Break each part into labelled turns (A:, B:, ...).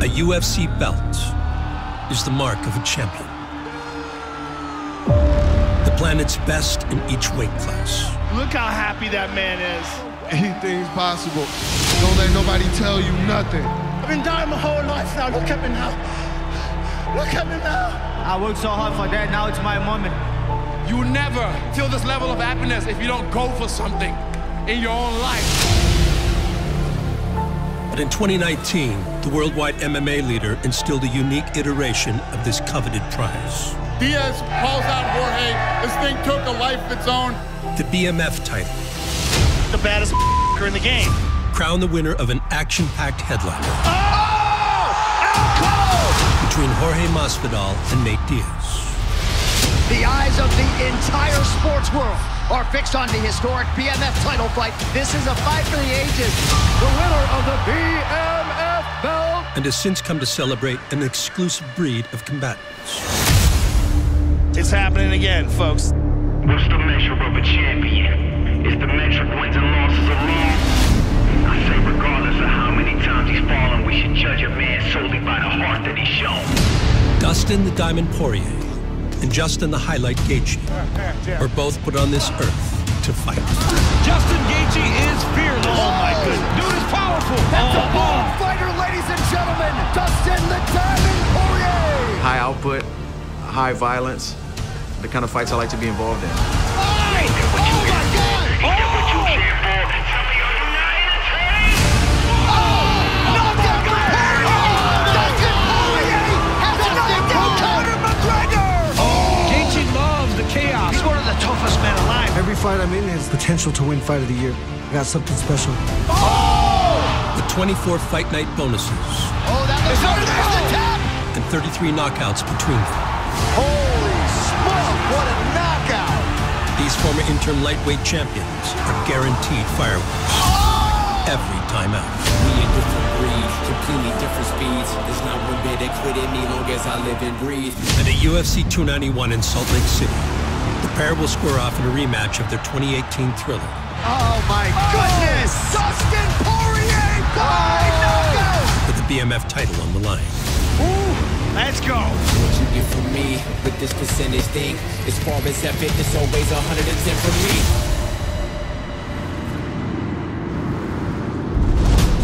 A: A UFC belt is the mark of a champion. The planet's best in each weight class.
B: Look how happy that man is.
C: Anything's possible. Don't let nobody tell you nothing.
B: I've been dying my whole life now. Look at me now. Look at me now.
D: I worked so hard for that. Now it's my moment.
E: You will never feel this level of happiness if you don't go for something in your own life.
A: But in 2019, the worldwide MMA leader instilled a unique iteration of this coveted prize.
C: Diaz calls out Jorge. This thing took a life of its own.
A: The BMF title.
B: The baddest in the game.
A: Crown the winner of an action-packed headliner.
B: Oh! Out cold!
A: Between Jorge Masvidal and Nate Diaz.
F: The eyes of the entire sports world are fixed on the historic BMF title fight. This is a fight for the ages. The winner of the BMF belt.
A: And has since come to celebrate an exclusive breed of combatants.
B: It's happening again, folks.
G: What's the measure of a champion? Is the metric wins and losses alone? I say regardless of how many times he's fallen, we should judge a man solely by the heart that he's shown.
A: Dustin the Diamond Poirier and Justin the Highlight Gaethje were both put on this earth to fight.
E: Justin Gaethje is fearless.
B: Oh my goodness.
E: Dude is powerful.
F: That's a bold fighter, ladies and gentlemen. Dustin the Diamond Poirier.
H: High output, high violence, the kind of fights I like to be involved in.
G: He did what you cheered for. Tell me you're united, team.
F: Knocked out by Poirier. Dustin Poirier has knocked out Conor McGregor.
D: Gaethje loves the chaos.
B: He's one of the toughest men alive.
I: Every fight I'm in has potential to win Fight of the Year. I got something special.
A: With 24 fight night bonuses.
F: Oh, that looks good. There's the tap.
A: And 33 knockouts between them.
F: Holy smoke, what a knockout.
A: These former interim lightweight champions are guaranteed fireworks. Every time out.
J: We a different breed, completely different speeds. There's not one bit that quit in me long as I live and breathe.
A: And at UFC 291 in Salt Lake City, the pair will square off in a rematch of their 2018 thriller.
F: Oh my goodness! Dustin Poirier by knockout!
A: With the BMF title on the line.
B: Let's go.
J: What you get from me with this percentage thing, as far as effort, it's always 110 for me.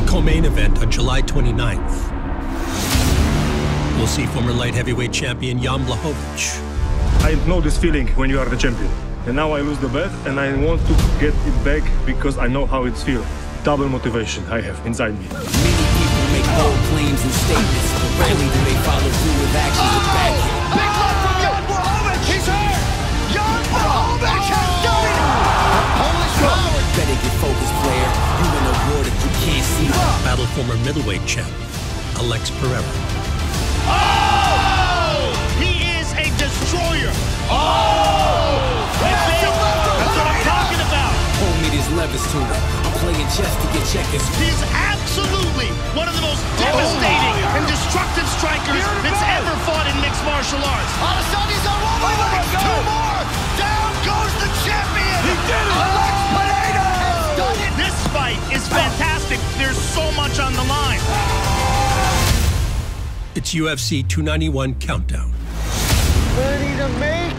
A: The co-main event on July 29th. We'll see former light heavyweight champion Jan Blachowicz.
K: I know this feeling when you are the champion. And now I lose the bet, and I want to get it back because I know how it feels. Double motivation I have inside me.
J: Many people make bold claims and statements, but rarely do they follow through with actions that back it.
F: Big left from Jan Blachowicz! He's hurt! Jan Blachowicz has done it! Polish power!
J: Better get focused, player. You win a war that you can't see.
A: Battle former middleweight champ Alex Pereira.
B: Oh! He is a destroyer. Oh! That's what I'm talking about.
J: Hold me these levers to it. I'm playing chess to get checkers.
B: He's absolutely one of the most devastating and destructive strikers that's ever fought in mixed martial arts.
F: Adesanya's on one way, two more! Down goes the champion!
B: He did it!
F: Alex Pereira has done it!
B: This fight is fantastic. There's so much on the line.
A: It's UFC 291 Countdown.
F: Ready to make?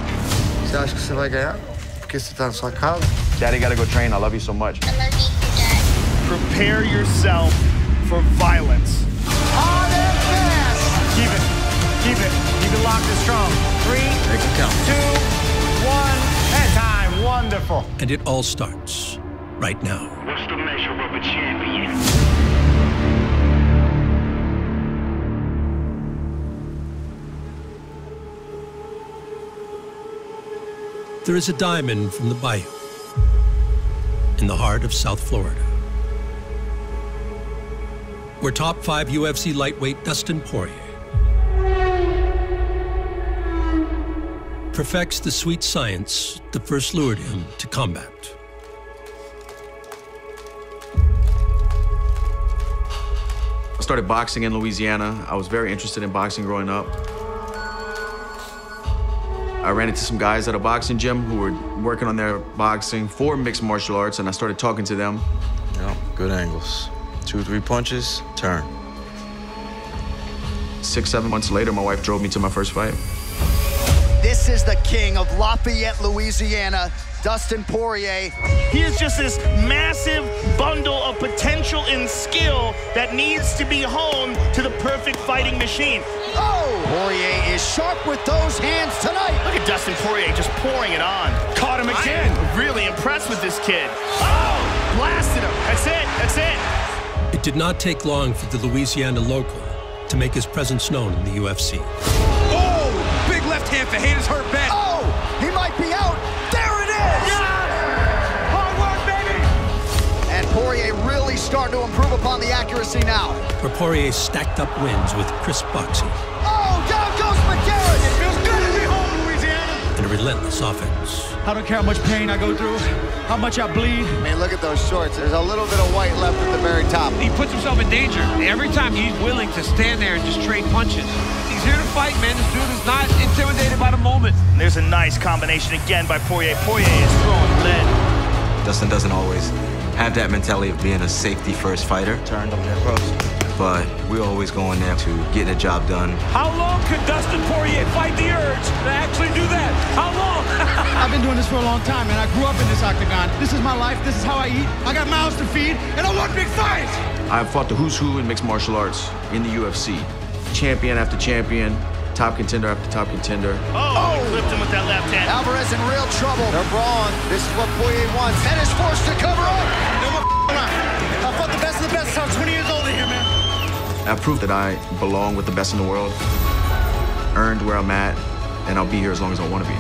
C: Você acha que você vai ganhar? Porque você tá na sua casa?
H: Daddy, gotta go train. I love you so much.
L: I love you too, Dad.
B: Prepare yourself for violence.
F: On and fast!
D: Keep it. Keep it. Keep it locked and strong. 3,
H: Make it count.
D: 2, 1, and time. Wonderful.
A: And it all starts right now.
G: What's the measure of a champion?
A: There is a diamond from the bayou in the heart of South Florida, where top 5 UFC lightweight Dustin Poirier perfects the sweet science that first lured him to combat.
H: I started boxing in Louisiana. I was very interested in boxing growing up. I ran into some guys at a boxing gym who were working on their boxing for mixed martial arts, and I started talking to them.
M: Yeah, good angles. 2, 3 punches, turn.
H: 6, 7 months later, my wife drove me to my first fight.
F: This is the king of Lafayette, Louisiana, Dustin Poirier.
B: He is just this massive bundle of potential and skill that needs to be honed to the perfect fighting machine.
F: Oh! Poirier is sharp with those hands tonight.
B: Look at Dustin Poirier just pouring it on. Caught him again. I'm really impressed with this kid. Oh! Blasted him. That's it. That's it.
A: It did not take long for the Louisiana local to make his presence known in the UFC.
E: Oh! Big left hand for haters hurt bad.
F: Oh! He might be out. There it is!
D: Yes! Hard work, baby!
F: And Poirier really starting to improve upon the accuracy now.
A: For Poirier stacked up wins with crisp boxing.
F: Oh, down goes McGarrett!
D: It feels good to be home, Louisiana!
A: And a relentless offense.
D: I don't care how much pain I go through, how much I bleed.
M: I mean, look at those shorts. There's a little bit of white left at the very top.
N: He puts himself in danger every time he's willing to stand there and just trade punches. He's here to fight, man. This dude is not intimidated by the moment.
B: And there's a nice combination again by Poirier. Poirier is throwing lead.
O: Dustin doesn't always have that mentality of being a safety-first fighter.
M: Turned up there close.
O: But we're always going there to get the job done.
N: How long could Dustin Poirier fight the urge to actually do that? How long?
D: I've been doing this for a long time, man. I grew up in this octagon. This is my life. This is how I eat. I got mouths to feed, and I want big fights.
H: I've fought the who's who in mixed martial arts in the UFC. Champion after champion, top contender after top contender.
B: Oh, he clipped him with that left hand.
F: Alvarez in real trouble.
M: They're brawling. This is what Poirier wants.
F: And is forced to cover up.
B: I fought the best of the best since I was 20 years old in here, man.
H: I've proved that I belong with the best in the world, earned where I'm at, and I'll be here as long as I want to be.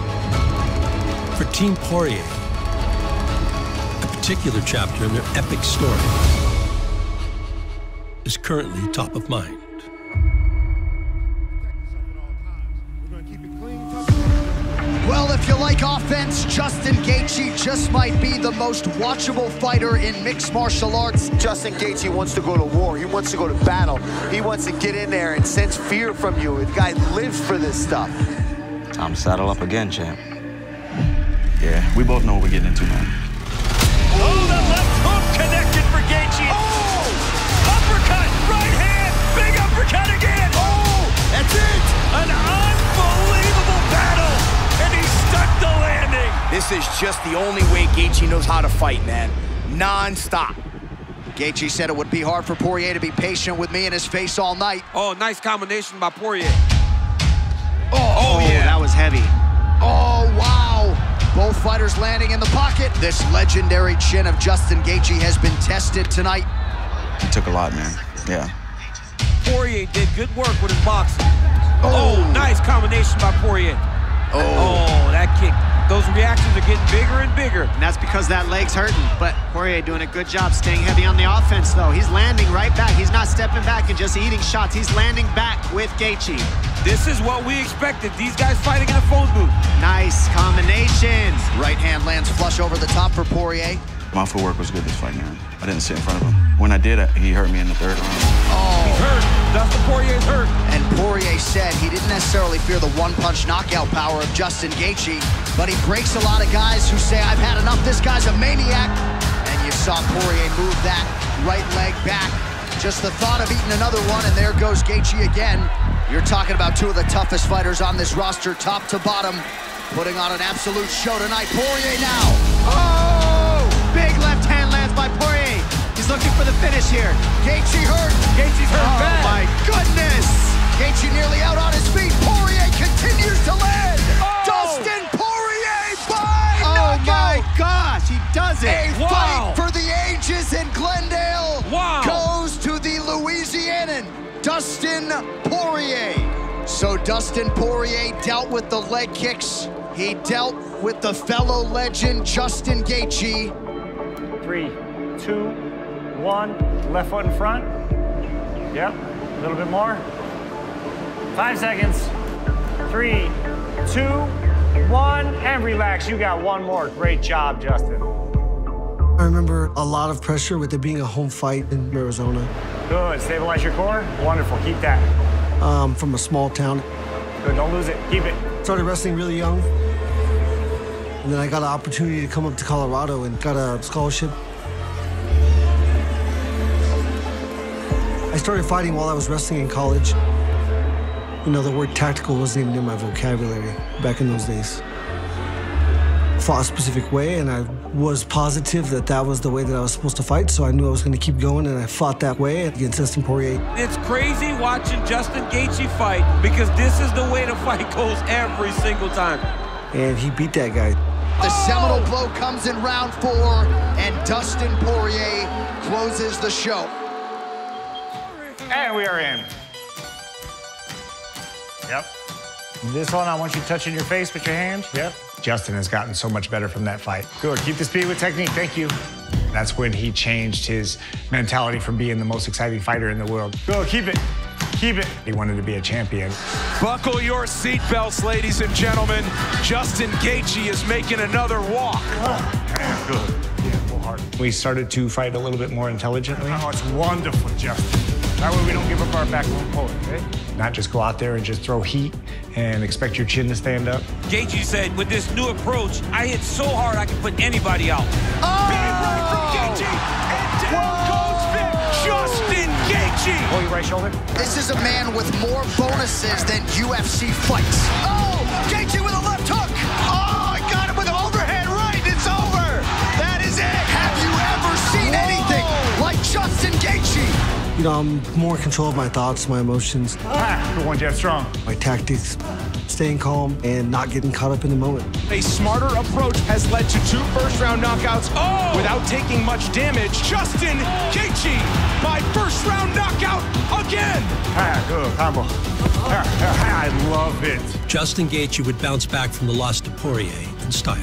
A: For Team Poirier, a particular chapter in their epic story is currently top of mind.
F: Well, if you like offense, Justin Gaethje just might be the most watchable fighter in mixed martial arts.
M: Justin Gaethje wants to go to war. He wants to go to battle. He wants to get in there and sense fear from you. The guy lives for this stuff.
O: Time to saddle up again, champ. Yeah, we both know what we're getting into, man.
B: Oh, the left hook connected for Gaethje. Oh! Uppercut, right hand, big uppercut again. Oh,
F: that's it.
B: An unbelievable battle, and he stuck the landing.
P: This is just the only way Gaethje knows how to fight, man. Non-stop.
F: Gaethje said it would be hard for Poirier to be patient with me in his face all night.
N: Oh, nice combination by Poirier.
F: Oh,
P: yeah. That was heavy.
F: Oh, wow. Both fighters landing in the pocket. This legendary chin of Justin Gaethje has been tested tonight.
O: It took a lot, man. Yeah.
N: Poirier did good work with his boxing. Oh, nice combination by Poirier. Oh, that kick. Those reactions are getting bigger and bigger.
P: And that's because that leg's hurting. But Poirier doing a good job staying heavy on the offense, though. He's landing right back. He's not stepping back and just eating shots. He's landing back with Gaethje.
N: This is what we expected. These guys fighting in a phone booth.
P: Nice combination.
F: Right hand lands flush over the top for Poirier.
O: My footwork was good this fight, man. I didn't sit in front of him. When I did, he hurt me in the third round.
F: Oh.
N: He's hurt. Dustin Poirier's hurt.
F: And Poirier said he didn't necessarily fear the one-punch knockout power of Justin Gaethje, but he breaks a lot of guys who say, I've had enough, this guy's a maniac. And you saw Poirier move that right leg back. Just the thought of eating another one, and there goes Gaethje again. You're talking about two of the toughest fighters on this roster, top to bottom, putting on an absolute show tonight. Poirier now.
P: Oh! Big left hand lands by Poirier. He's looking for the finish here.
F: Gaethje hurt.
P: Gaethje's hurt bad.
F: Oh, my goodness. Gaethje nearly out on his feet. Poirier continues to land.
P: Oh!
F: Dustin Poirier by knockout.
P: Oh, my gosh. He does it.
F: A fight for the ages in Glendale.
N: Wow.
F: Goes to the Louisianan, Dustin Poirier. So Dustin Poirier dealt with the leg kicks. He dealt with the fellow legend, Justin Gaethje.
D: 3, 2, 1. Left foot in front. Yep. A little bit more. 5 seconds. 3, 2, 1. And relax. You got one more. Great job, Justin.
I: I remember a lot of pressure with it being a home fight in Arizona.
D: Good. Stabilize your core. Wonderful. Keep that.
I: From a small town.
D: Good. Don't lose it. Keep it.
I: Started wrestling really young. And then I got an opportunity to come up to Colorado and got a scholarship. I started fighting while I was wrestling in college. You know, the word tactical wasn't even in my vocabulary back in those days. Fought a specific way, and I was positive that that was the way that I was supposed to fight, so I knew I was going to keep going, and I fought that way against Dustin Poirier.
N: It's crazy watching Justin Gaethje fight because this is the way the fight goes every single time.
I: And he beat that guy.
F: The seminal blow comes in round 4, and Dustin Poirier closes the show.
D: And we are in. Yep. This one, I want you touching your face with your hands. Yep. Justin has gotten so much better from that fight. Good, keep the speed with technique, thank you. That's when he changed his mentality from being the most exciting fighter in the world. Good, keep it, keep it. He wanted to be a champion.
B: Buckle your seatbelts, ladies and gentlemen. Justin Gaethje is making another walk.
D: Yeah, good. Yeah, full heart. We started to fight a little bit more intelligently. Oh, it's wonderful, Justin. That way we don't give up our backbone pull, okay? Not just go out there and just throw heat and expect your chin to stand up.
N: Gaethje said, with this new approach, I hit so hard I can put anybody out.
B: Big right from Gaethje, and down goes Vic. Justin Gaethje.
D: Pull your right shoulder.
F: This is a man with more bonuses than UFC fights. Oh, Gaethje with a left hook. Oh, I got him with an overhand right. It's over. That is it. Have you ever seen anything like Justin Gaethje?
I: You know, I'm more in control of my thoughts, my emotions.
D: Good one, Jeff Strong.
I: My tactics, staying calm and not getting caught up in the moment.
B: A smarter approach has led to 2 first-round knockouts without taking much damage. Justin Gaethje by first-round knockout again.
D: Good combo. I love it.
A: Justin Gaethje would bounce back from the loss to Poirier in style.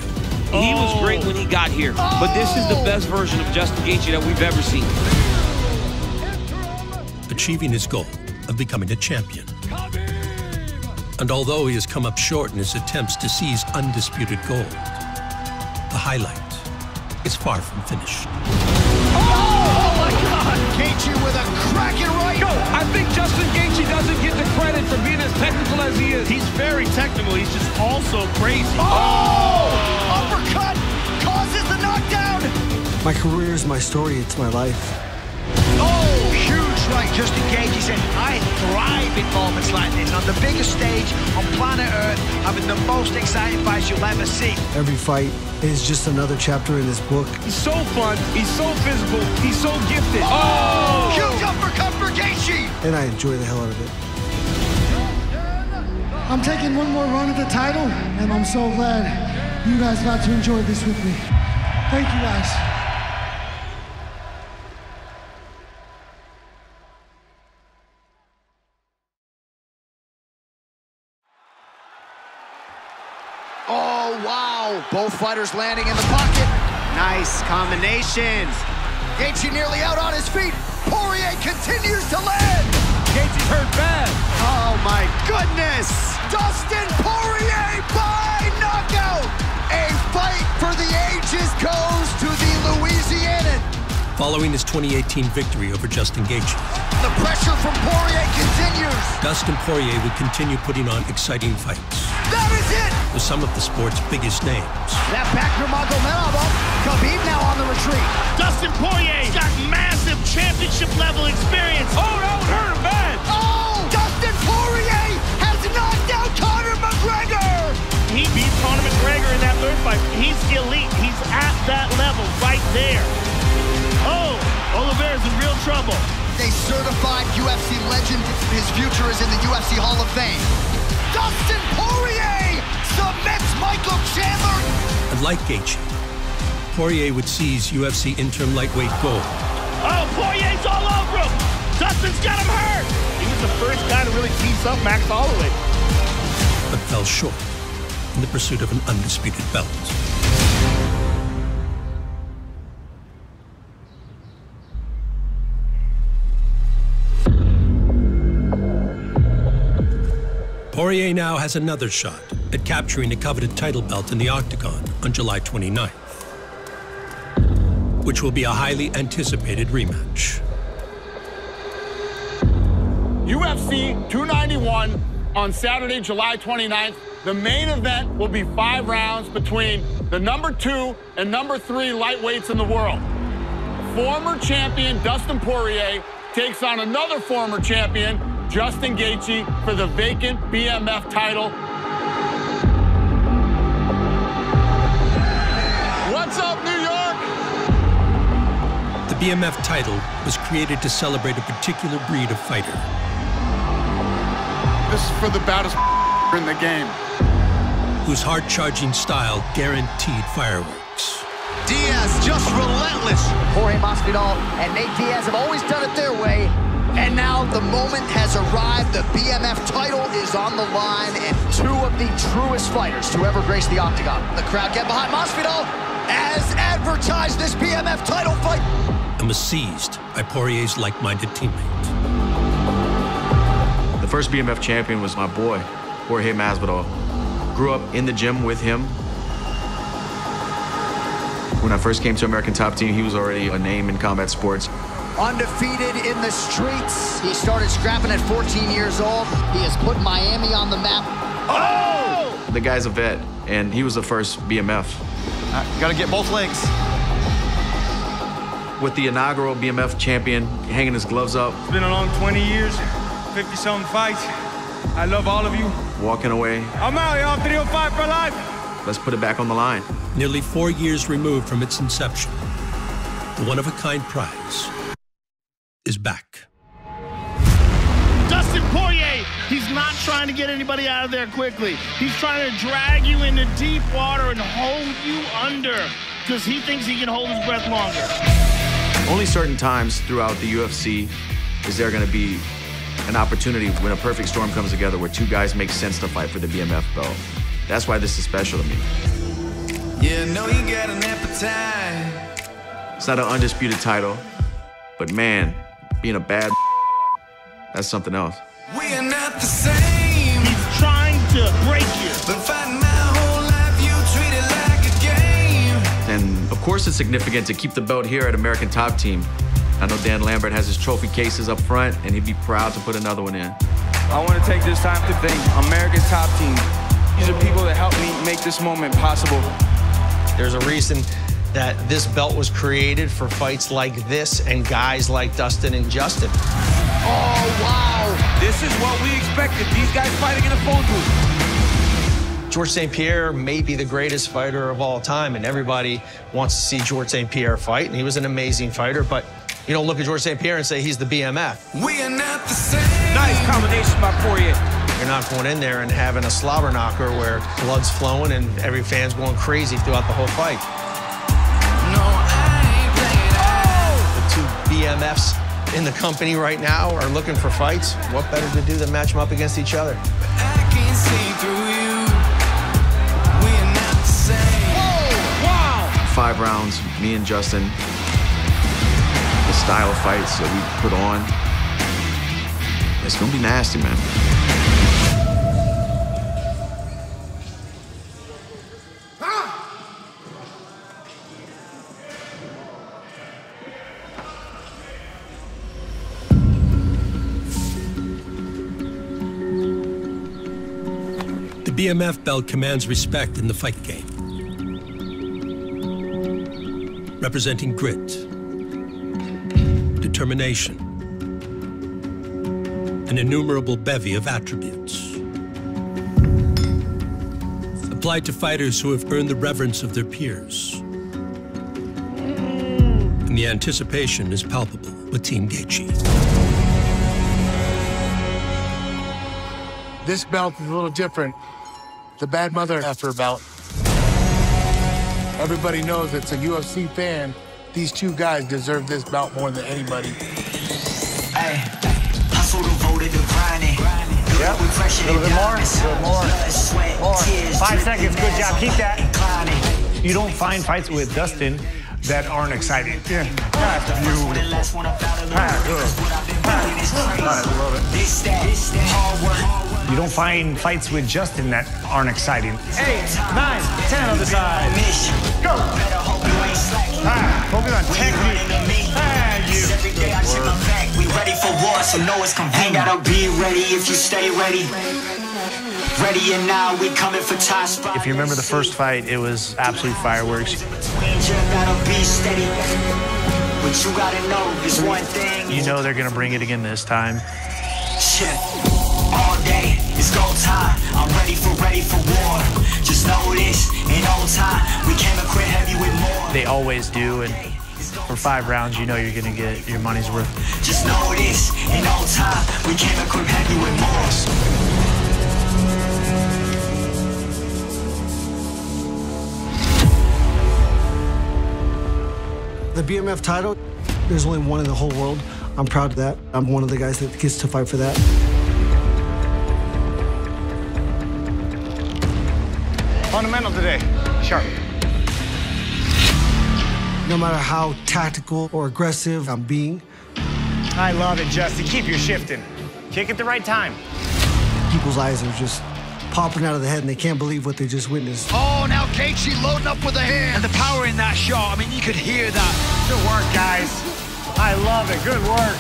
N: He was great when he got here, but this is the best version of Justin Gaethje that we've ever seen.
A: Achieving his goal of becoming a champion. And although he has come up short in his attempts to seize undisputed gold, the highlight is far from finished.
F: Oh my God! Gaethje with a cracking right.
B: Yo, I think Justin Gaethje doesn't get the credit for being as technical as he is.
Q: He's very technical. He's just also crazy.
F: Oh! Uppercut causes the knockdown.
I: My career is my story. It's my life.
F: Oh, huge right. Justin Gaethje said, I thrive in moments like this. On the biggest stage on planet Earth, having the most exciting fights you'll ever see.
I: Every fight is just another chapter in this book.
B: He's so fun. He's so physical. He's so gifted. Oh!
F: Huge uppercut for Gaethje.
I: And I enjoy the hell out of it.
R: I'm taking one more run at the title, and I'm so glad you guys got to enjoy this with me. Thank you, guys.
F: Oh, wow. Both fighters landing in the pocket.
P: Nice combination.
F: Gaethje nearly out on his feet. Poirier continues to land.
B: Gaethje's hurt bad.
P: Oh, my goodness.
F: Dustin Poirier by knockout. A fight for the ages goes to the Louisianan.
A: Following his 2018 victory over Justin Gaethje,
F: the pressure from Poirier continues.
A: Dustin Poirier would continue putting on exciting fights.
F: That is it!
A: With some of the sport's biggest names.
F: That back Nurmagomedov up. Khabib now on the retreat.
Q: Dustin Poirier's got massive championship-level experience.
B: Oh, that would hurt him bad.
F: Oh! Dustin Poirier has knocked out Conor McGregor!
Q: He beat Conor McGregor in that third fight. He's elite. He's at that level right there. Oh, Oliveira's in real trouble.
F: A certified UFC legend. His future is in the UFC Hall of Fame. Dustin Poirier submits Michael Chandler.
A: And like Gaethje, Poirier would seize UFC interim lightweight gold.
Q: Oh, Poirier's all over him. Dustin's got him hurt. He was the first guy to really tease up Max Holloway.
A: But fell short in the pursuit of an undisputed belt. Poirier now has another shot at capturing the coveted title belt in the Octagon on July 29th, which will be a highly anticipated rematch.
E: UFC 291 on Saturday, July 29th. The main event will be 5 rounds between the number 2 and number 3 lightweights in the world. Former champion Dustin Poirier takes on another former champion, Justin Gaethje for the vacant BMF title. What's up, New York?
A: The BMF title was created to celebrate a particular breed of fighter.
E: This is for the baddest in the game.
A: Whose hard-charging style guaranteed fireworks.
F: Diaz just relentless. Jorge Masvidal and Nate Diaz have always done it their way. And now the moment has arrived. The BMF title is on the line, and two of the truest fighters to ever grace the octagon. The crowd get behind Masvidal as advertised this BMF title fight.
A: And was seized by Poirier's like-minded teammate.
H: The first BMF champion was my boy, Jorge Masvidal. Grew up in the gym with him. When I first came to American Top Team, he was already a name in combat sports.
F: Undefeated in the streets. He started scrapping at 14 years old. He has put Miami on the map.
H: Oh! The guy's a vet, and he was the first BMF.
M: Gotta get both legs.
H: With the inaugural BMF champion hanging his gloves up.
S: It's been a long 20 years, 50-something fights. I love all of you.
H: Walking away.
S: I'm out, y'all. 305 for life.
H: Let's put it back on the line.
A: Nearly 4 years removed from its inception, the one-of-a-kind prize is back.
Q: Dustin Poirier, he's not trying to get anybody out of there quickly. He's trying to drag you into deep water and hold you under because he thinks he can hold his breath longer.
H: Only certain times throughout the UFC is there going to be an opportunity when a perfect storm comes together where two guys make sense to fight for the BMF belt. That's why this is special to me.
J: Yeah, no, you got an appetite.
H: It's not an undisputed title, but man, being a bad that's something else.
J: We are not the same.
Q: He's trying to break you.
J: Been fighting my whole life, you treat it like a game.
H: And of course it's significant to keep the belt here at American Top Team. I know Dan Lambert has his trophy cases up front, and he'd be proud to put another one in.
S: I want to take this time to thank America's Top Team. These are people that helped me make this moment possible.
T: There's a reason that this belt was created for fights like this and guys like Dustin and Justin.
F: Oh, wow.
N: This is what we expected. These guys fighting in a phone booth.
T: George St. Pierre may be the greatest fighter of all time, and everybody wants to see George St. Pierre fight, and he was an amazing fighter, but you don't look at George St. Pierre and say he's the BMF.
J: We are not the same.
N: Nice combination by Poirier.
T: You're not going in there and having a slobber knocker where blood's flowing and every fan's going crazy throughout the whole fight.
J: No, I ain't playing.
T: The two BMFs in the company right now are looking for fights. What better to do than match them up against each other?
J: I can see through you. We are not the same.
Q: Whoa, wow.
H: 5 rounds, me and Justin. The style of fights that we put on. It's gonna be nasty, man.
A: The BMF belt commands respect in the fight game, representing grit, determination, an innumerable bevy of attributes, applied to fighters who have earned the reverence of their peers. And the anticipation is palpable with Team Gaethje.
R: This belt is a little different. The bad mother effer belt. Everybody knows it's a UFC fan. These two guys deserve this belt more than anybody.
J: Hey, hustle devoted to grinding.
D: Yep. A little bit more. More. 5 seconds. Good job. Keep that. You don't find fights with Dustin that aren't exciting. Yeah. That's beautiful. I love it. You don't find fights with Justin that aren't exciting. 8, 9, 10 on the side. Go. Focus on technique.
J: We ready for war, so know it's convenient. Gotta be ready if you stay ready. Ready and now, we coming for top spot.
D: If you remember the first fight, it was absolute fireworks.
J: Gotta be steady. What you gotta know is one thing.
D: You know they're gonna bring it again this time.
J: chip. All day, it's go time. I'm ready for war. Just know this, in old time, we came equipped heavy with more.
D: They always do, and for 5 rounds, you know you're gonna get your money's worth.
J: Just know this, in old time, we came equipped heavy with more.
I: The BMF title, there's only one in the whole world. I'm proud of that. I'm one of the guys that gets to fight for that.
B: Fundamental today, sharp.
I: No matter how tactical or aggressive I'm being.
D: I love it, Justin. Keep your shifting. Kick at the right time.
I: People's eyes are just popping out of the head and they can't believe what they just witnessed.
F: Oh, now Gaethje loading up with a hand.
N: And the power in that shot, I mean, you could hear that.
D: Good work, guys. I love it. Good work.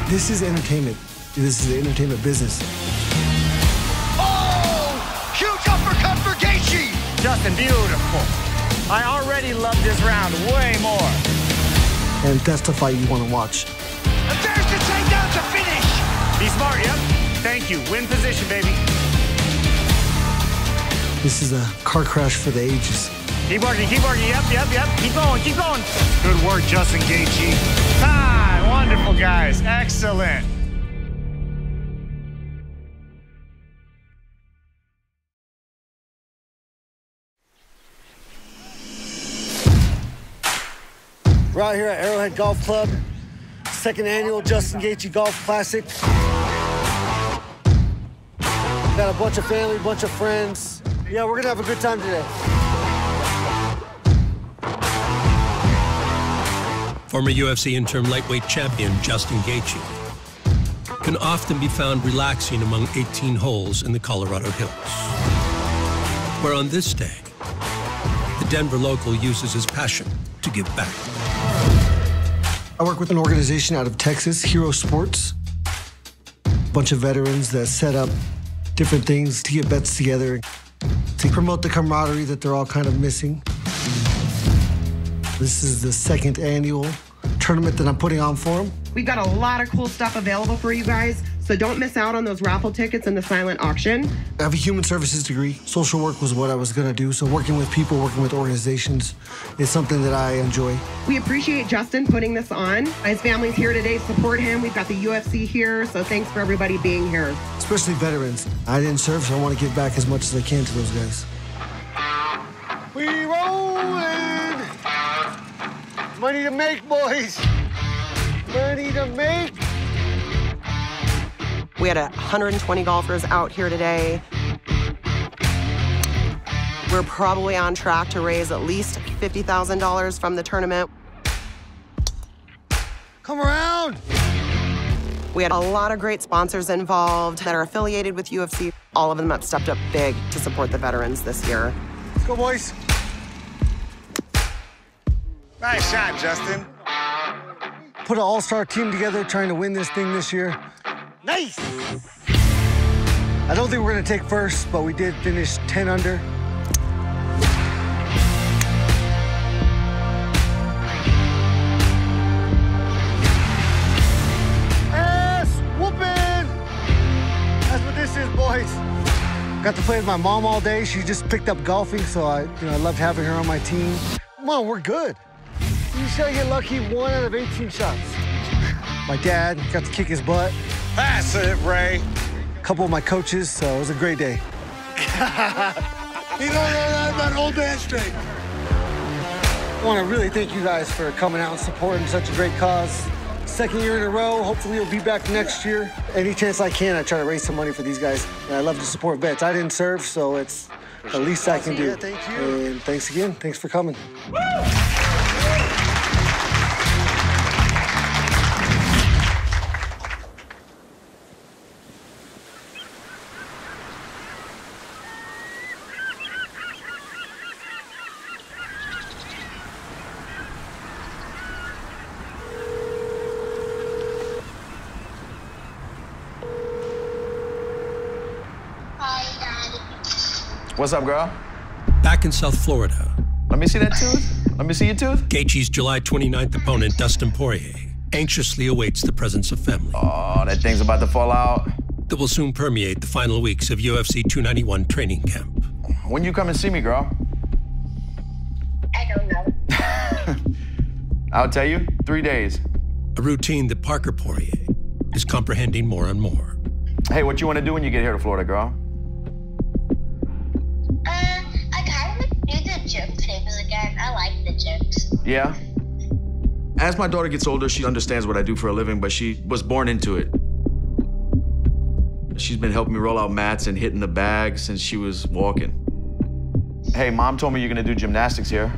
I: This is entertainment. This is the entertainment business.
F: Oh! Huge uppercut for Gaethje!
D: Justin, beautiful. I already love this round way more.
I: And that's the fight you want to watch.
F: And there's the takedown to finish!
D: Be smart, yep. Thank you. Win position, baby.
I: This is a car crash for the ages.
D: Keep working, yep. Keep going. Good work, Justin Gaethje. Ah, wonderful, guys. Excellent.
I: We're out here at Arrowhead Golf Club, 2nd annual Justin Gaethje Golf Classic. Got a bunch of family, bunch of friends. Yeah, we're gonna have a good time today.
A: Former UFC interim lightweight champion Justin Gaethje can often be found relaxing among 18 holes in the Colorado Hills, where on this day, the Denver local uses his passion to give back.
I: I work with an organization out of Texas, Hero Sports. A bunch of veterans that set up different things to get bets together, to promote the camaraderie that they're all kind of missing. This is the 2nd annual tournament that I'm putting on for them.
U: We've got a lot of cool stuff available for you guys, so don't miss out on those raffle tickets in the silent auction.
I: I have a human services degree. Social work was what I was gonna do, so working with people, working with organizations is something that I enjoy.
U: We appreciate Justin putting this on. His family's here today to support him. We've got the UFC here, so thanks for everybody being here.
I: Especially veterans. I didn't serve, so I want to give back as much as I can to those guys.
F: We rolling! Money to make, boys! Money to make!
U: We had 120 golfers out here today. We're probably on track to raise at least $50,000 from the tournament.
F: Come around!
U: We had a lot of great sponsors involved that are affiliated with UFC. All of them have stepped up big to support the veterans this year.
F: Let's go, boys.
B: Nice shot, Justin.
I: Put an all-star team together trying to win this thing this year.
F: Nice!
I: I don't think we're gonna take first, but we did finish 10 under.
F: Ass whooping! That's what this is, boys.
I: Got to play with my mom all day. She just picked up golfing, so I loved having her on my team. Come on, we're good. You just gotta get lucky 1 out of 18 shots. My dad got to kick his butt.
B: That's it, Ray.
I: A couple of my coaches, so it was a great day.
F: You don't know that about old man straight.
I: I want to really thank you guys for coming out and supporting such a great cause. 2nd year in a row. Hopefully you'll be back next year. Any chance I can, I try to raise some money for these guys. And I love to support vets. I didn't serve, so it's the least I can do.
F: Yeah, thank you.
I: And thanks again. Thanks for coming.
F: Woo!
H: What's up, girl?
A: Back in South Florida.
H: Let me see that tooth. Let me see your tooth.
A: Gaethje's July 29th opponent, Dustin Poirier, anxiously awaits the presence of family.
H: Oh, that thing's about to fall out.
A: That will soon permeate the final weeks of UFC 291 training camp.
H: When you come and see me, girl?
L: I don't know.
H: I'll tell you, 3 days.
A: A routine that Parker Poirier is comprehending more and more.
H: Hey, what you want to do when you get here to Florida, girl?
L: I kind of do the gym things again. I like the gyms.
H: Yeah? As my daughter gets older, she understands what I do for a living, but she was born into it. She's been helping me roll out mats and hitting the bag since she was walking. Hey, Mom told me you're gonna do gymnastics here.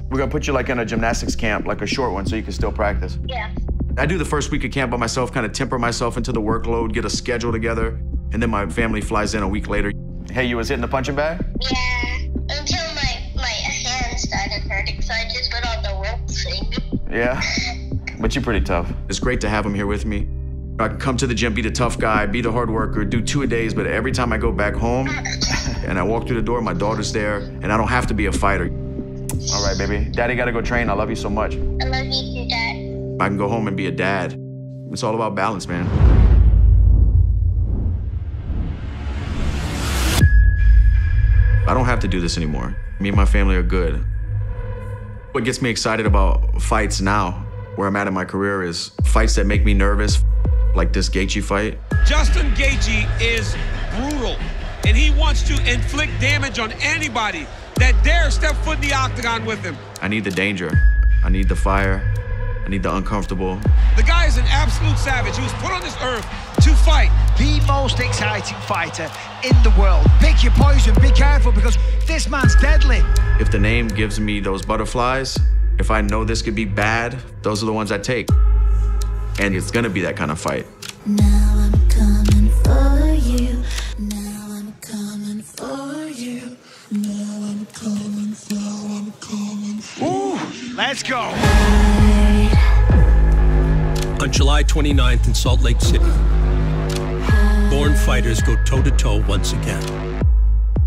H: We're gonna put you like in a gymnastics camp, like a short one, so you can still practice.
L: Yeah.
H: I do the first week of camp by myself, kind of temper myself into the workload, get a schedule together, and then my family flies in a week later. Hey, you was hitting the punching bag?
L: Yeah, until my hands started hurting, so I just went on the rope thing.
H: Yeah, but you're pretty tough. It's great to have him here with me. I can come to the gym, be the tough guy, be the hard worker, do 2 a days, but every time I go back home and I walk through the door, my daughter's there, and I don't have to be a fighter. All right, baby. Daddy gotta go train. I love you so much.
L: I love you too, Dad.
H: I can go home and be a dad. It's all about balance, man. I don't have to do this anymore. Me and my family are good. What gets me excited about fights now, where I'm at in my career, is fights that make me nervous, like this Gaethje fight.
N: Justin Gaethje is brutal, and he wants to inflict damage on anybody that dare step foot in the octagon with him.
H: I need the danger. I need the fire. I need the uncomfortable.
N: The guy is an absolute savage. He was put on this earth to fight.
K: The most exciting fighter in the world. Pick your poison, be careful, because this man's deadly.
H: If the name gives me those butterflies, if I know this could be bad, those are the ones I take. And it's gonna be that kind of fight.
J: Now I'm coming for you. Now I'm coming for you. Now I'm coming for you.
K: Ooh, let's go.
A: On July 29th in Salt Lake City, born fighters go toe-to-toe once again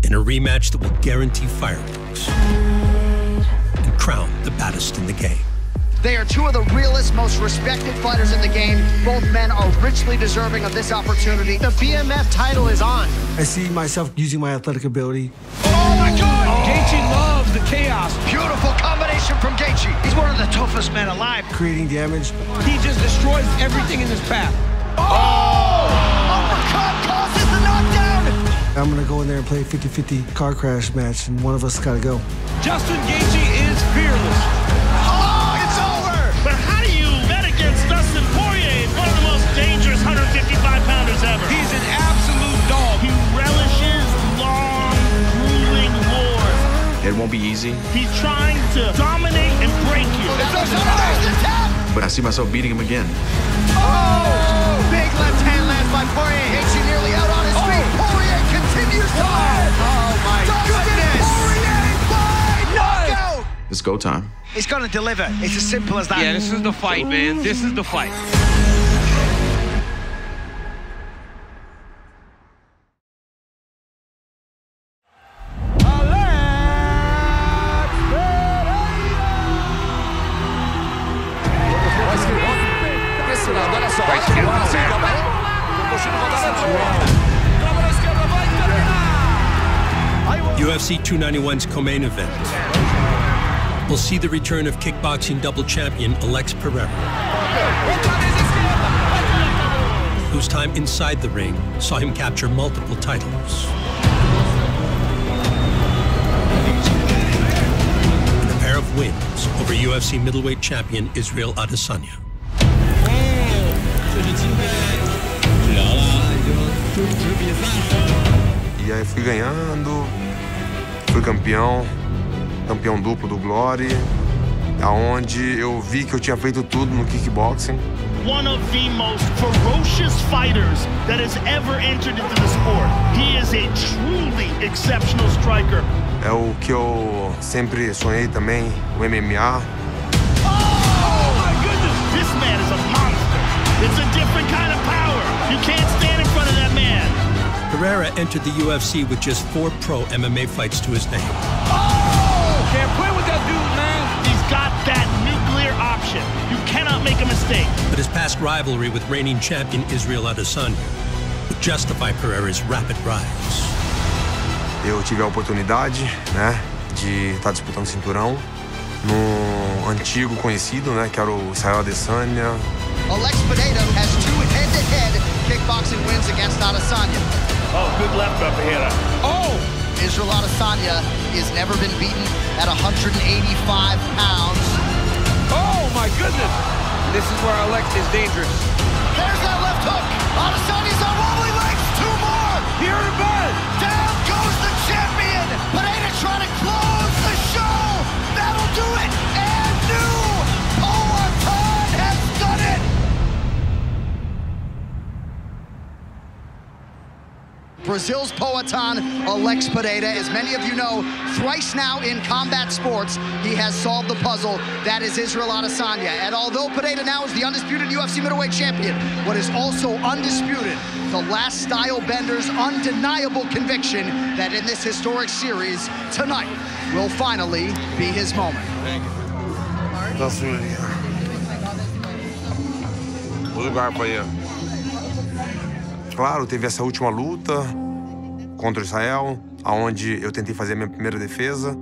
A: in a rematch that will guarantee fireworks and crown the baddest in the game.
F: They are two of the realest, most respected fighters in the game. Both men are richly deserving of this opportunity.
P: The BMF title is on.
I: I see myself using my athletic ability.
K: Oh my God!
N: Gaethje loves the chaos.
K: Beautiful combination from Gaethje. He's one of the toughest men alive.
I: Creating damage.
N: He just destroys everything in his path.
K: Oh! Uppercut causes the knockdown!
I: I'm gonna go in there and play a 50-50 car crash match, and one of us gotta go.
N: Justin Gaethje is fearless.
K: Oh, it's over!
Q: But how do you bet against Dustin Poirier, one of the most dangerous 155-pounders ever?
N: He's an absolute dog.
Q: He relishes long, grueling wars.
H: It won't be easy,
Q: He's trying to dominate and break you.
H: but I see myself beating him again.
K: Oh! Big left hand lands by Poirier. Gaethje nearly out on his feet. Poirier continues to land. Oh my goodness! Poirier by knockout!
H: It's go time.
K: He's gonna deliver. It's as simple as that.
N: Yeah, this is the fight, man. This is the fight.
A: UFC 291's co-main event will see the return of kickboxing double champion Alex Pereira, whose time inside the ring saw him capture multiple titles. And a pair of wins over UFC middleweight champion Israel Adesanya.
V: E aí fui ganhando, fui campeão duplo do Glory, aonde eu vi que eu tinha feito tudo no kickboxing.
Q: One of the most ferocious fighters that has ever entered into the sport. He is a truly exceptional striker.
V: É o que eu sempre sonhei também, o MMA.
Q: Oh my goodness! This man is a monster. It's a different kind of power. You can't stand in front of that man.
A: Pereira entered the UFC with just 4 pro MMA fights to his name.
Q: Oh! Can't play with that dude, man. He's got that nuclear option. You cannot make a mistake.
A: But his past rivalry with reigning champion Israel Adesanya would justify Pereira's rapid rise.
V: Eu tive a oportunidade, né, de estar disputando o cinturão no antigo conhecido, né, que era o Israel Adesanya.
F: Alex Pereira has 2 head-to-head kickboxing wins against Adesanya.
Q: Oh, good left up here.
F: Oh! Israel Adesanya has never been beaten at 185 pounds.
N: Oh, my goodness! This is where Alex is dangerous.
F: There's that left hook. Adesanya's on wobbly legs. 2 more.
N: Here in bed.
F: Down goes the champion. Pereira trying to close the show. That'll do it. And new Poatan has done it. Brazil's Poatan, Alex Pereira. As many of you know, thrice now in combat sports, he has solved the puzzle. That is Israel Adesanya. And although Pereira now is the undisputed UFC middleweight champion, what is also undisputed, the last style bender's undeniable conviction that in this historic series, tonight will finally be his moment.
V: That's really lugar para ir. Claro, teve essa última luta contra o Israel, aonde eu tentei fazer a minha primeira defesa.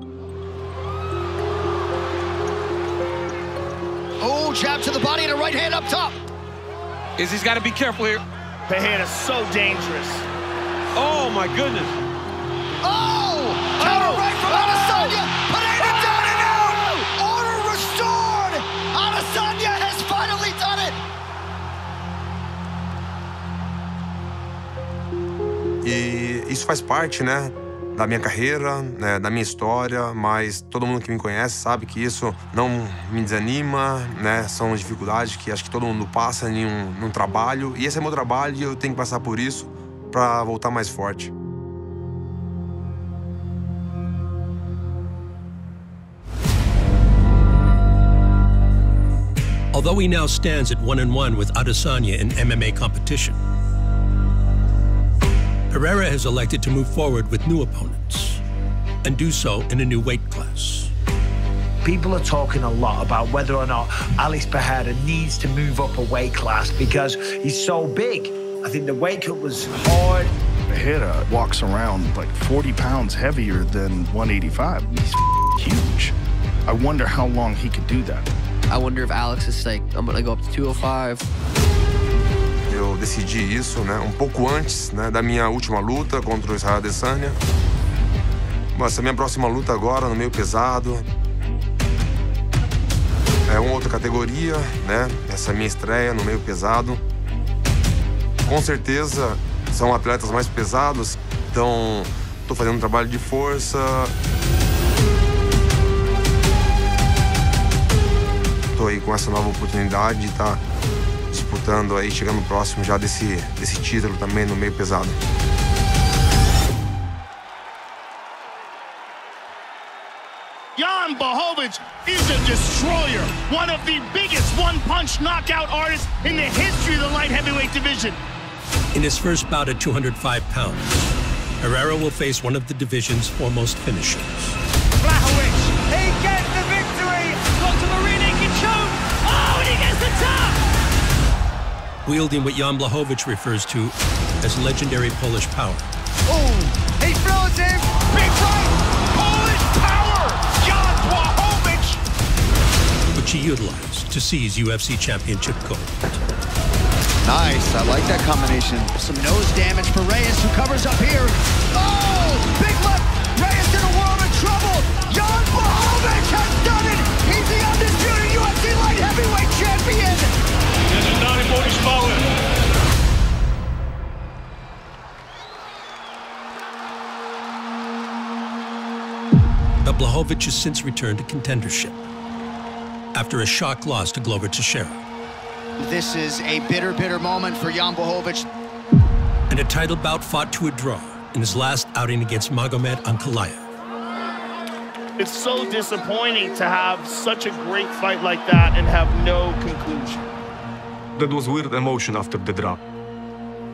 F: Oh, jab to the body and a right hand up top.
N: Izzy's got to be careful here.
Q: Pereira's so dangerous.
N: Oh, my goodness.
F: Oh! Counter right from Adesanya. Pereira down and out. Order restored. Adesanya has finally done it.
V: E isso faz parte, né, da minha carreira, né, da minha história, mas todo mundo que me conhece sabe que isso não me desanima, né, são dificuldades que acho que todo mundo passa em um trabalho, e esse é meu trabalho e eu tenho que passar por isso para voltar mais forte.
A: Although he now stands at 1-1 with Adesanya in MMA competition, Pereira has elected to move forward with new opponents and do so in a new weight class.
C: People are talking a lot about whether or not Alex Pereira needs to move up a weight class because he's so big. I think the weight cut was hard.
G: Pereira walks around like 40 pounds heavier than 185. He's huge. I wonder how long he could do that.
W: I wonder if Alex is like, I'm gonna go up to 205.
V: Eu decidi isso, né, um pouco antes, né, da minha última luta contra o Israel Adesanya. Mas essa minha próxima luta agora, no meio pesado, é uma outra categoria, né? Essa minha estreia no meio pesado. Com certeza são atletas mais pesados, então estou fazendo um trabalho de força. Estou aí com essa nova oportunidade de estar disputando aí, chegando próximo já desse título também no meio pesado.
Q: Jan Blachowicz is a destroyer, one of the biggest one-punch knockout artists in the history of the light heavyweight division.
A: In his first bout at 205 pounds, Pereira will face one of the division's foremost finishers.
K: Blachowicz, he gets the victory! Dr. Marina can choke! Oh, and he gets the top!
A: Wielding what Jan Blachowicz refers to as legendary Polish power.
K: Oh, he throws him! Big right! Polish power! Jan Blachowicz!
A: Which he utilized to seize UFC championship gold.
F: Nice, I like that combination. Some nose damage for Reyes, who covers up here. Oh, big left. Reyes in a world of trouble. Jan Blachowicz has done it. He's the undisputed UFC light heavyweight champion.
K: This is not important smaller.
A: But Blachowicz has since returned to contendership after a shock loss to Glover Teixeira.
F: This is a bitter, bitter moment for Jan Blachowicz.
A: And a title bout fought to a draw in his last outing against Magomed Ankalaev.
Q: It's so disappointing to have such a great fight like that and have no conclusion.
V: That was weird emotion after the draw.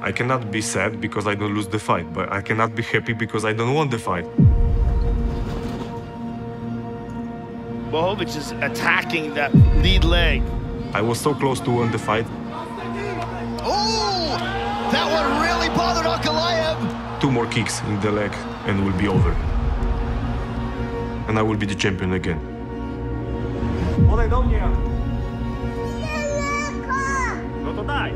V: I cannot be sad because I don't lose the fight, but I cannot be happy because I don't want the fight.
Q: Blachowicz is attacking that lead leg.
V: I was so close to win the fight.
K: Oh, that one really bothered Ankalaev.
V: 2 more kicks in the leg and will be over. And I will be the champion again.
D: Podaj do mnie. No to daj.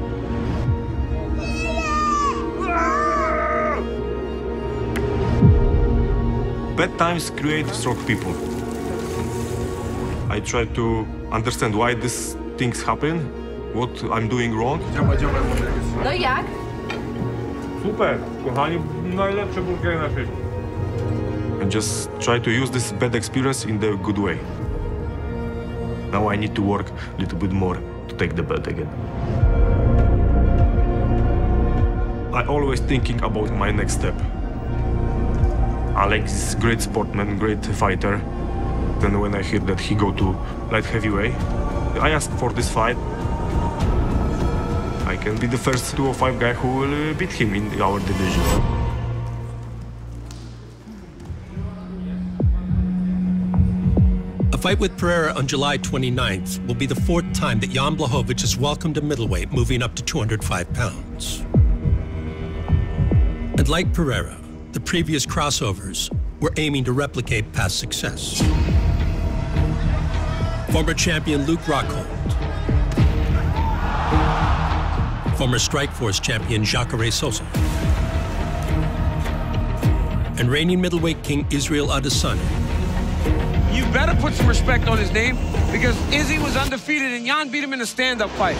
V: Bad times create strong people. I try to understand why these things happen, what I'm doing wrong.
E: No i jak?
V: Super, kochani, najlepsze burgery na świecie. And just try to use this bad experience in the good way. Now I need to work a little bit more to take the belt again. I always thinking about my next step. Alex is a great sportsman, great fighter. Then when I hear that he go to light heavyweight, I ask for this fight. I can be the first 205 guy who will beat him in our division.
A: A fight with Pereira on July 29th will be the 4th time that Jan Blachowicz is welcomed to middleweight, moving up to 205 pounds. And like Pereira, the previous crossovers were aiming to replicate past success. Former champion Luke Rockhold, former Strikeforce champion Jacare Souza, and reigning middleweight king Israel Adesanya.
N: You better put some respect on his name because Izzy was undefeated and Jan beat him in a stand-up fight.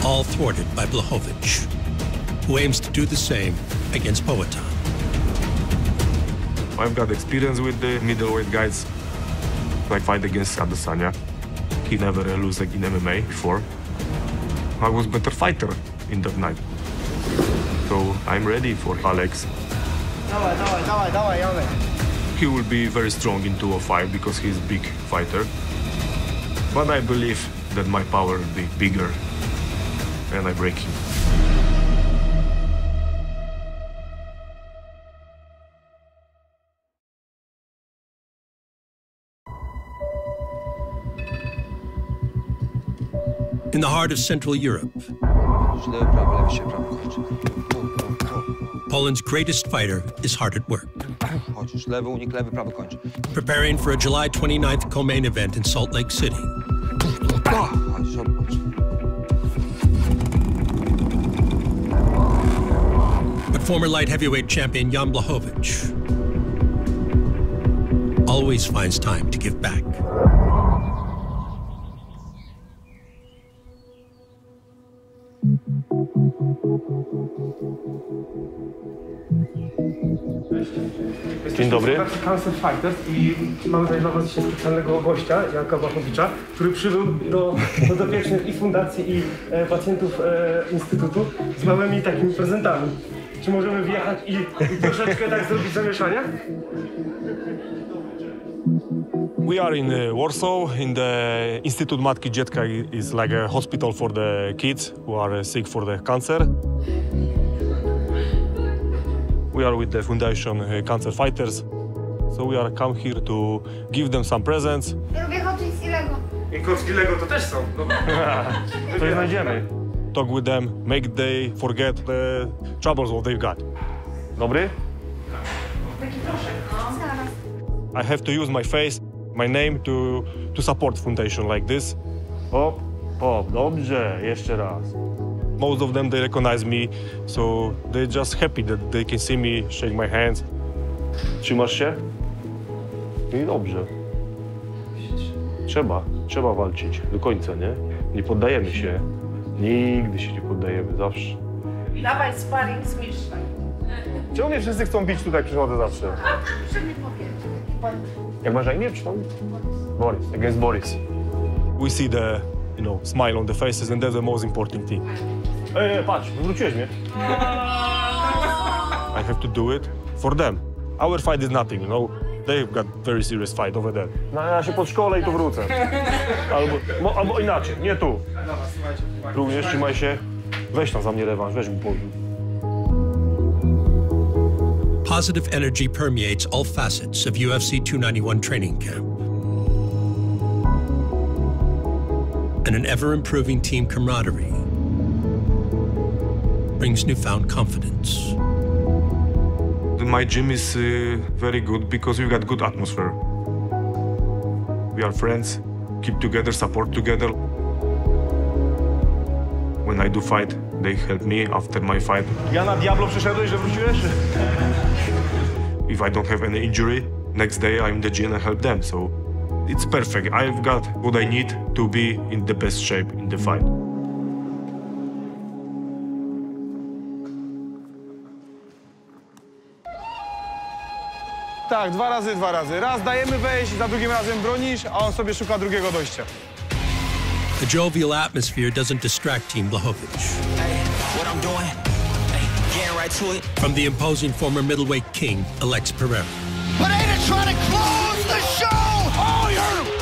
A: All thwarted by Blachowicz, who aims to do the same against Poatan.
V: I've got experience with the middleweight guys. I fight against Adesanya. He never lost like in MMA before. I was better fighter in that night. So I'm ready for Alex. He will be very strong in 205 because he's a big fighter. But I believe that my power will be bigger and I break him.
A: In the heart of Central Europe, Poland's greatest fighter is hard at work, preparing for a July 29th co-main event in Salt Lake City. But former light heavyweight champion Jan Blachowicz always finds time to give back.
V: Dzień dobry.
M: Cancer Fighters i mamy tutaj dla was dzisiaj specjalnego gościa, Janka Blachowicza, który przybył do podopiecznych i fundacji, i pacjentów Instytutu z małymi takimi prezentami. Czy możemy wjechać i troszeczkę tak zrobić zamieszania?
V: We are in Warsaw, in the Instytut Matki Dziecka is like a hospital for the kids who are sick for the cancer. We are with the Foundation Cancer Fighters, so we are come here to give them some presents.
E: Ja lubię chodzić z Lego.
M: I kocki Lego to też są.
V: Coś znajdziemy. Talk with them, make they forget the troubles what they've got. Dobry?
E: Taki proszek, no. Zaraz.
V: I have to use my face, my name to support foundation like this.
M: Hop, hop, dobrze, jeszcze raz.
V: Most of them, they recognize me, so they're just happy that they can see me, shake my hands. Trzymasz się? I dobrze. Trzeba walczyć do końca, nie? Nie poddajemy się. Nigdy się nie poddajemy, zawsze.
E: Dawaj sparring z Miszem.
V: Czemu mnie wszyscy chcą bić tutaj, jak przychodzę zawsze?
E: Proszę mi powiedzieć.
V: Jak masz na imię, czy tam? Boris, against Boris. We see the, smile on the faces and that's the most important thing. Patrz, wywróciłeś mnie. I have to do it for them. Our fight is nothing, They've got very serious fight over there. No ja się podszkolę i tu wrócę. Albo inaczej, nie tu. Również trzymaj się. Weź tam za mnie rewanż, weź mi powiedz.
A: Positive energy permeates all facets of UFC 291 training camp. and an ever-improving team camaraderie brings newfound confidence.
V: My gym is very good because we got good atmosphere. We are friends, keep together, support together. When I do fight, they help me after my fight.
M: Ja na Diablo przyszedłeś, że wróciłeś?
V: If I don't have any injury, next day I'm in the gym and help them. So it's perfect. I've got what I need to be in the best shape in the fight.
M: Tak, dwa razy. Raz dajemy wejść, za drugim razem bronisz, a on sobie szuka drugiego dojścia.
A: The jovial atmosphere doesn't distract Team Blachowicz from the imposing former middleweight king, Alex Pereira.
K: Pineda trying to close the show! Oh,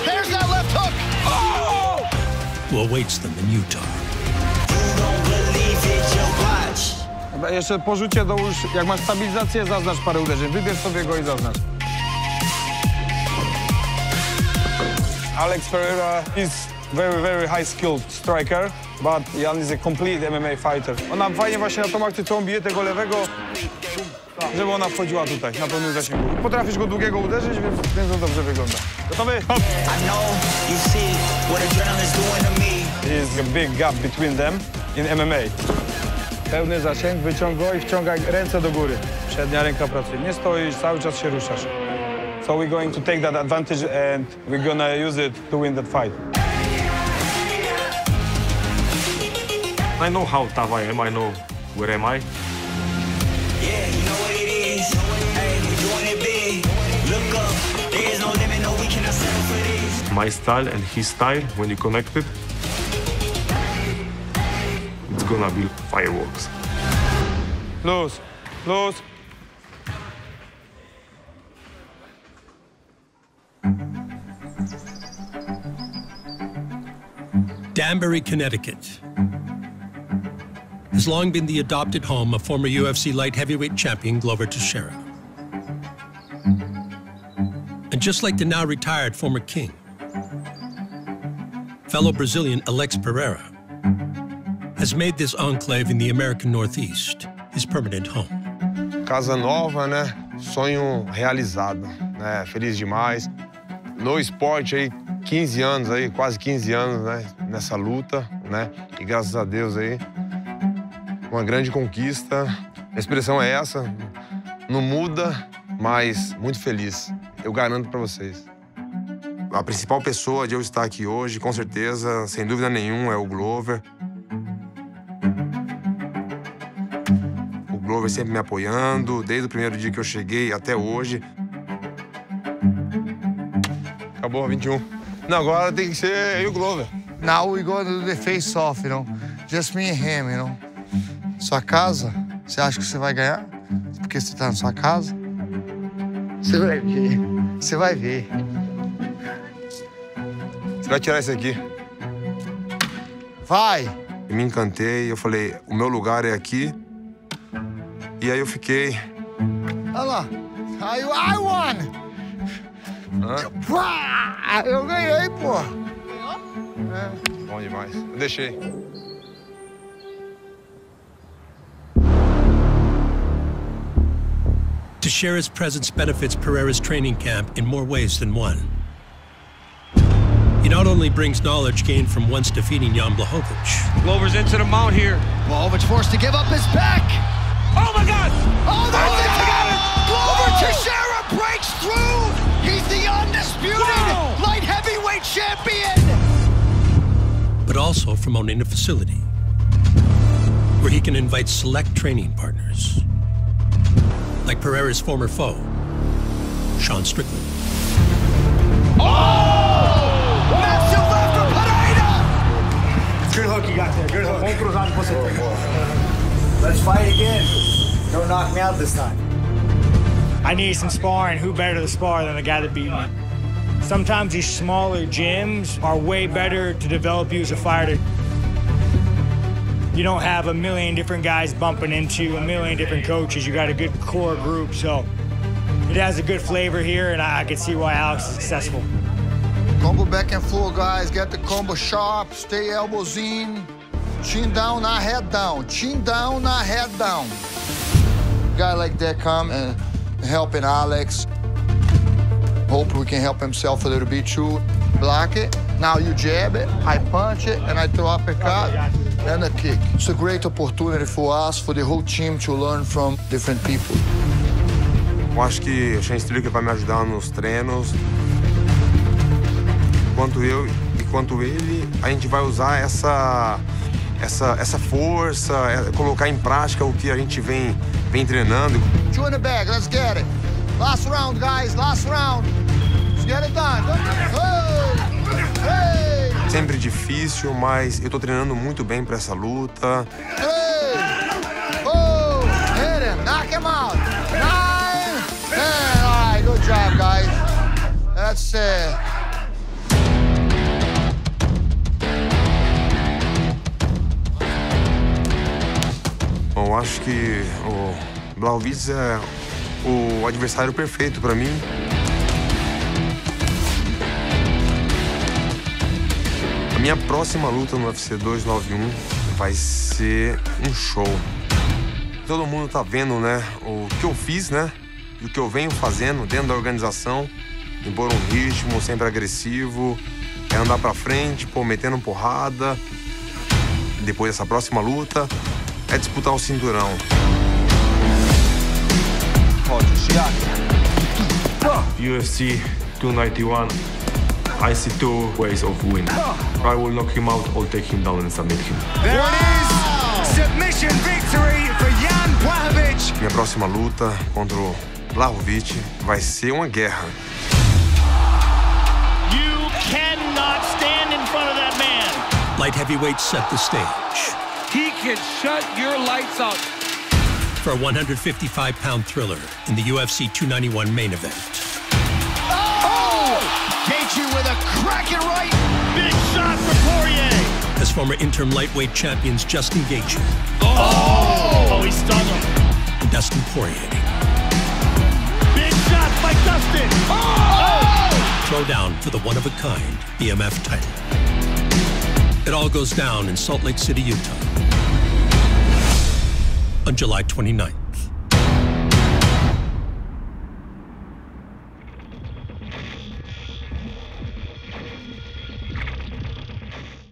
K: there's that left hook! Oh!
A: Who awaits them in Utah.
M: Jeszcze po rzucie dołóż, jak masz stabilizację, zaznacz parę uderzeń. Wybierz sobie go i zaznacz. Alex Pereira is very high skilled striker, but Jan is a complete MMA fighter. Ona fajnie właśnie na tą akcję, co on bije tego lewego, żeby ona wchodziła tutaj, na pełnym zasięgu. Potrafisz go długiego uderzyć, więc on dobrze wygląda. Gotowy? Hop! There is a big gap between them in MMA. Pełny zasięg, wyciąg go i wciągaj ręce do góry. Przednia ręka pracuje. Nie stoisz, cały czas się ruszasz. So we're going to take that advantage and we're gonna use it to win that fight.
V: I know how tough I am. I know where am I.
K: Yeah, you know what it is. Hey, we're doing it big. Look up, there is no limit, no, we cannot settle for this.
V: My style and his style, when you connect it, it's gonna be fireworks.
M: Loose.
A: Danbury, Connecticut has long been the adopted home of former UFC light heavyweight champion Glover Teixeira. And just like the now retired former king, fellow Brazilian Alex Pereira has made this enclave in the American Northeast his permanent home.
V: Casa nova, né? Sonho realizado, né? Feliz demais. No esporte aí, 15 anos aí, quase 15 anos, né? Nessa luta, né? E graças a Deus aí, uma grande conquista. A expressão é essa, não muda, mas muito feliz. Eu garanto para vocês. A principal pessoa de eu estar aqui hoje, com certeza, sem dúvida nenhuma, é o Glover. O Glover sempre me apoiando, desde o primeiro dia que eu cheguei até hoje. Acabou, 21. Não, agora tem que ser eu e o Glover.
R: Now we go to the face-off, you know? Just me and him, you know? Sua casa, você acha que você vai ganhar? Porque você tá na sua casa? Você vai ver. Você vai ver.
V: Você vai tirar isso aqui.
R: Vai!
V: Eu me encantei, eu falei, o meu lugar é aqui. E aí eu fiquei.
R: Olha lá. I won!
V: Hã?
R: Eu ganhei, pô!
V: É. Bom demais. Eu deixei.
A: Teixeira's presence benefits Pereira's training camp in more ways than one. He not only brings knowledge gained from once defeating Jan Blachowicz.
N: Glover's into the mount here.
F: Blachowicz forced to give up his back.
N: Oh my God!
F: Oh, there's the tap! Glover Teixeira breaks through! He's the undisputed light heavyweight champion!
A: But also from owning a facility where he can invite select training partners, like Pereira's former foe, Sean Strickland.
K: Oh! Massive left for Pineda!
C: Good hook you got there, good hook. Let's fight again. Don't knock me out this time.
D: I need some sparring. Who better to spar than the guy that beat me? Sometimes these smaller gyms are way better to develop you as a fighter. You don't have a million different guys bumping into a million different coaches. You got a good core group, so it has a good flavor here, and I can see why Alex is successful.
R: Combo back and forth, guys. Get the combo sharp. Stay elbows in. Chin down, not head down. Chin down, not head down. Guy like that come and helping Alex. Hope we can help himself a little bit too. Block it. Now you jab it, I punch it, and I throw uppercut and a kick. It's a great opportunity for us, for the whole team to learn from different people.
V: Eu acho que o Shane Strickler vai me ajudar nos treinos. Enquanto eu e quanto ele, a gente vai usar essa força, colocar em prática o que a gente vem treinando.
R: Two in the bag, let's get it. Last round, guys, last round. Let's get it done. Hey!
V: Sempre difícil, mas eu tô treinando muito bem para essa luta.
R: Hey! Oh! Hit him, knock him out. 9, 10. All right, good job, guys. That's it.
V: Bom, eu acho que o Blachowicz é o adversário perfeito para mim. A minha próxima luta no UFC 291 vai ser um show. Todo mundo tá vendo, né, o que eu fiz, né, e o que eu venho fazendo dentro da organização, impor um ritmo sempre agressivo, andar pra frente, metendo porrada. Depois dessa próxima luta, é disputar o cinturão.
O: UFC 291, I see two ways of winning. I will knock him out or take him down and submit him.
K: There it is! Submission victory for Jan Blachowicz.
V: Minha próxima luta contra o Blachowicz vai ser uma guerra.
Q: You cannot stand in front of that man.
A: Light heavyweights set the stage.
N: He can shut your lights out.
A: For a 155-pound thriller in the UFC 291 main event.
K: Oh! Gaethje with a cracking right. Big shot for Poirier.
A: As former interim lightweight champions Justin Gaethje.
Q: Oh, he stung him.
A: And Dustin Poirier.
Q: Big shot by Dustin. Oh!
A: Throw down for the one-of-a-kind BMF title. It all goes down in Salt Lake City, Utah on July 29th.